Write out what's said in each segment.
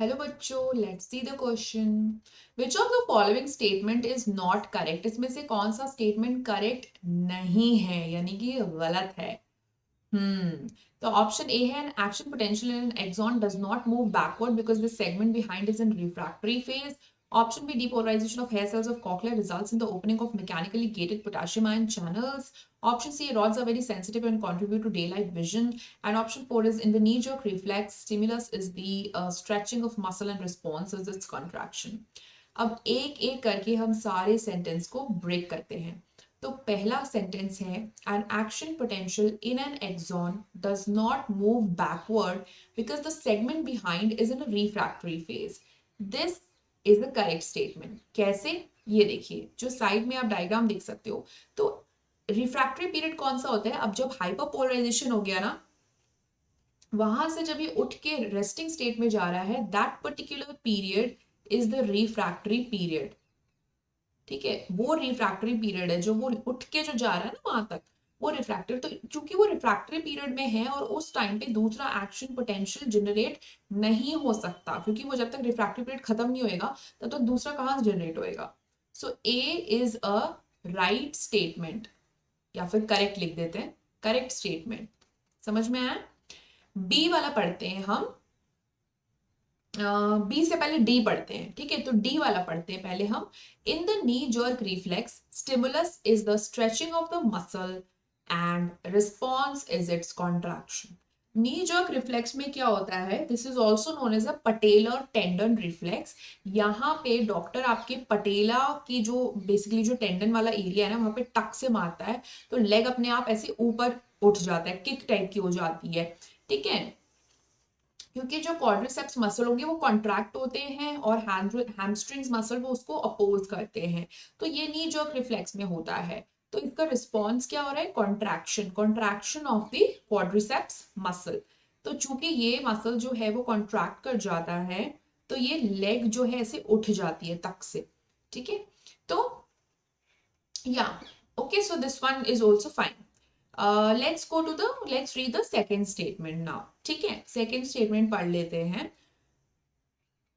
Hello बच्चों, let's see the question. Which of the following statement is not correct? इसमें से कौन सा स्टेटमेंट करेक्ट नहीं है, यानी कि गलत है? तो ऑप्शन ए है, an action potential in an axon does not move backward because the segment behind is in refractory phase. Option B, depolarization of hair cells of cochlea results in the opening of mechanically gated potassium ion channels. Option C, rods are very sensitive and contribute to daylight vision. And option 4 is, in the knee jerk reflex, stimulus is the stretching of muscle and response is its contraction. अब एक एक करके हम सारे sentence को break करते हैं। तो पहला सेंटेंस है, an action potential in an axon does not move backward because the segment behind is in a refractory phase. This is the correct statement. कैसे? ये देखिए, जो साइड में आप डायग्राम देख सकते हो। तो रिफ्रैक्टरी पीरियड कौन सा होता है? अब जब हाइपरपोलराइजेशन हो गया ना, वहां से जब ये उठ के रेस्टिंग स्टेट में जा रहा है, that particular period is the refractory period. ठीक है, वो रिफ्रैक्टरी पीरियड है जो वो उठ के जो जा रहा है ना वहां तक, वो रिफ्रैक्टरी। तो चूंकि वो रिफ्रैक्टरी पीरियड में है और उस टाइम पे दूसरा एक्शन पोटेंशियल जनरेट नहीं हो सकता, क्योंकि वो जब तक रिफ्रैक्टरी पीरियड खत्म नहीं होएगा तब तक दूसरा कहाँ से जनरेट होएगा। सो ए इज अ राइट स्टेटमेंट, या फिर करेक्ट लिख देते हैं, करेक्ट स्टेटमेंट। समझ में आया? बी वाला पढ़ते हैं हम। बी से पहले डी पढ़ते हैं, ठीक है? तो डी वाला पढ़ते हैं पहले हम। In the knee jerk reflex, stimulus is the stretching of the muscle and response is its contraction. Knee jerk reflex में क्या होता है? This is also known as a patellar tendon reflex. यहाँ पे डॉक्टर आपके पटेला की जो बेसिकली जो टेंडन वाला एरिया है ना, वहां पे टक से मारता है तो लेग अपने आप ऐसे ऊपर उठ जाता है, किक टाइप की हो जाती है। ठीक है, क्योंकि जो क्वाड्रिसेप्स मसल होंगे वो कॉन्ट्रैक्ट होते हैं और हैमस्ट्रिंग्स मसल वो उसको अपोज करते हैं। तो ये नी जर्क रिफ्लेक्स में होता है। तो इसका रिस्पॉन्स क्या हो रहा है? Contraction, contraction of the quadriceps muscle. तो चूंकि ये मसल जो है वो कॉन्ट्रैक्ट कर जाता है, तो ये लेग जो है ऐसे उठ जाती है तक से। ठीक है, तो या okay, so this one is also fine. let's read the second statement now. ठीक है, second statement पढ़ लेते हैं।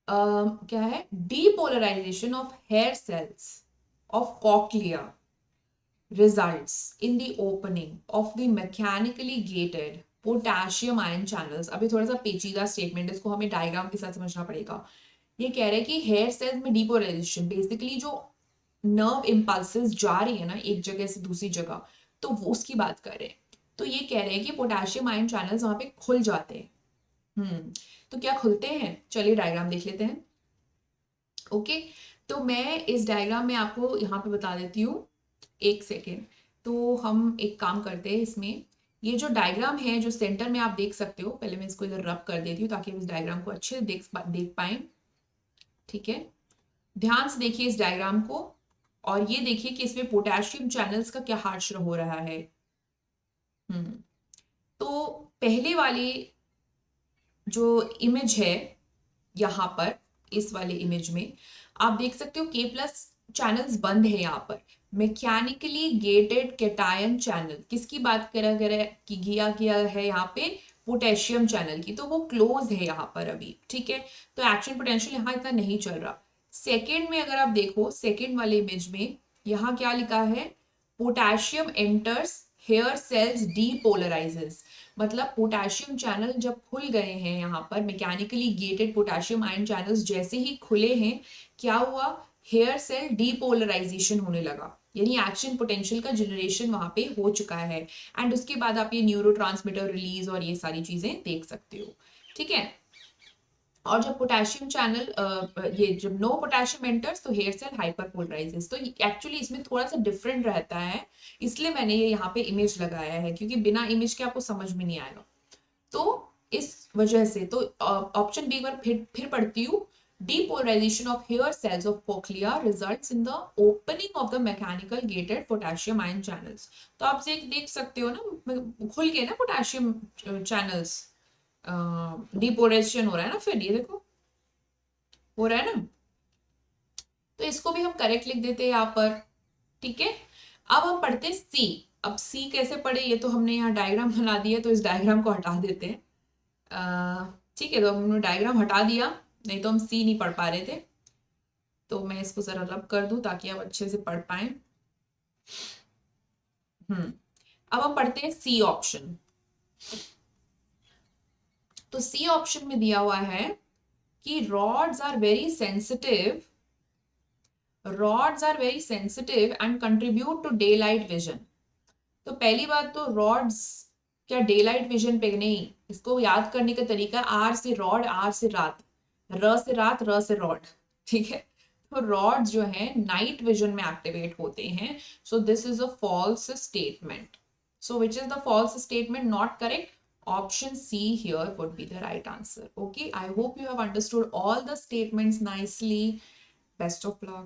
क्या है? Depolarization of hair cells of cochlea results in the opening of the mechanically gated potassium ion channels. अभी थोड़ा सा पेचीदा स्टेटमेंट, इसको हमें डायग्राम के साथ समझना पड़ेगा। ये कह रहे हैं कि हेयर सेल्स में डीपोलराइजेशन, बेसिकली जो नर्व इम्पल्सेस जा रही है ना एक जगह से दूसरी जगह, तो वो उसकी बात कर रहे हैं। तो ये कह रहे हैं कि पोटेशियम आयन चैनल्स वहां पे खुल जाते हैं। तो क्या खुलते हैं? चलिए डायग्राम देख लेते हैं। ओके, तो मैं इस डायग्राम में आपको यहाँ पे बता देती हूँ, एक सेकेंड। तो हम एक काम करते हैं इसमें। ये जो डायग्राम है जो सेंटर में आप देख सकते हो, पहले मैं इसको इधर रब कर देती हूँ ताकि आप इस डायग्राम को अच्छे से देख पाए। ठीक है, ध्यान से देखिए इस डायग्राम को, और ये देखिए कि इसमें पोटेशियम चैनल्स का क्या हार्ड हो रहा है। हम्म तो पहले वाली जो इमेज है यहाँ पर, इस वाले इमेज में आप देख सकते हो के प्लस चैनल्स बंद है यहाँ पर। मैकेनिकली गेटेड कैटायन चैनल किसकी बात करा गया कि किया है यहाँ पे? पोटेशियम चैनल की। तो वो क्लोज है यहाँ पर अभी। ठीक है, तो एक्शन पोटेंशियल यहाँ इतना नहीं चल रहा। सेकेंड में अगर आप देखो, सेकेंड वाले इमेज में यहाँ क्या लिखा है? Potassium enters hair cells depolarizes. मतलब पोटेशियम चैनल जब खुल गए हैं यहाँ पर, mechanically gated potassium ion channels जैसे ही खुले हैं, क्या हुआ? हेयर सेल डीपोलराइजेशन होने लगा, यानी एक्शन पोटेंशियल का जनरेशन वहां पे हो चुका है। एंड उसके बाद आप ये न्यूरोट्रांसमीटर रिलीज और ये सारी चीजें देख सकते हो। ठीक है, और जब पोटेशियम चैनल ये जब नो पोटेशियम एंटर्स तो हेयर सेल हाइपरपोलराइजेस। तो एक्चुअली इसमें थोड़ा सा डिफरेंट रहता है, इसलिए मैंने ये यहाँ पे इमेज लगाया है, क्योंकि बिना इमेज के आपको समझ में नहीं आएगा। तो इस वजह से तो ऑप्शन बी पर फिर पढ़ती हूँ। Depolarization of hair cells of cochlea results in the opening of the mechanical gated potassium ion channels. तो आप देख सकते हो ना, खुल गए ना पोटेशियम चैनल्स, डिपोलराइजेशन हो रहा है ना, फिर ये देखो हो रहा है ना। तो इसको भी हम करेक्ट लिख देते हैं यहाँ पर। ठीक है, अब हम पढ़ते हैं सी। अब सी कैसे पढ़े, ये तो हमने यहाँ डायग्राम बना दिया, तो इस डायग्राम को हटा देते हैं। ठीक है, तो हमने डायग्राम हटा दिया। नहीं तो हम सी नहीं पढ़ पा रहे थे, तो मैं इसको जरा रब कर दूं ताकि आप अच्छे से पढ़ पाए। अब हम पढ़ते हैं सी ऑप्शन। तो सी ऑप्शन में दिया हुआ है कि rods are very sensitive and contribute to daylight vision। तो पहली बात तो रॉड्स क्या डे लाइट विजन पे नहीं, इसको याद करने का तरीका आर से रॉड, आर से रात, र से रात, र से रॉड, ठीक है। तो रॉड्स जो है नाइट विजन में एक्टिवेट होते हैं। So this is a false statement. So which is the false statement, not correct? Option C here would be the right answer. Okay, I hope you have understood all the statements nicely. Best of luck.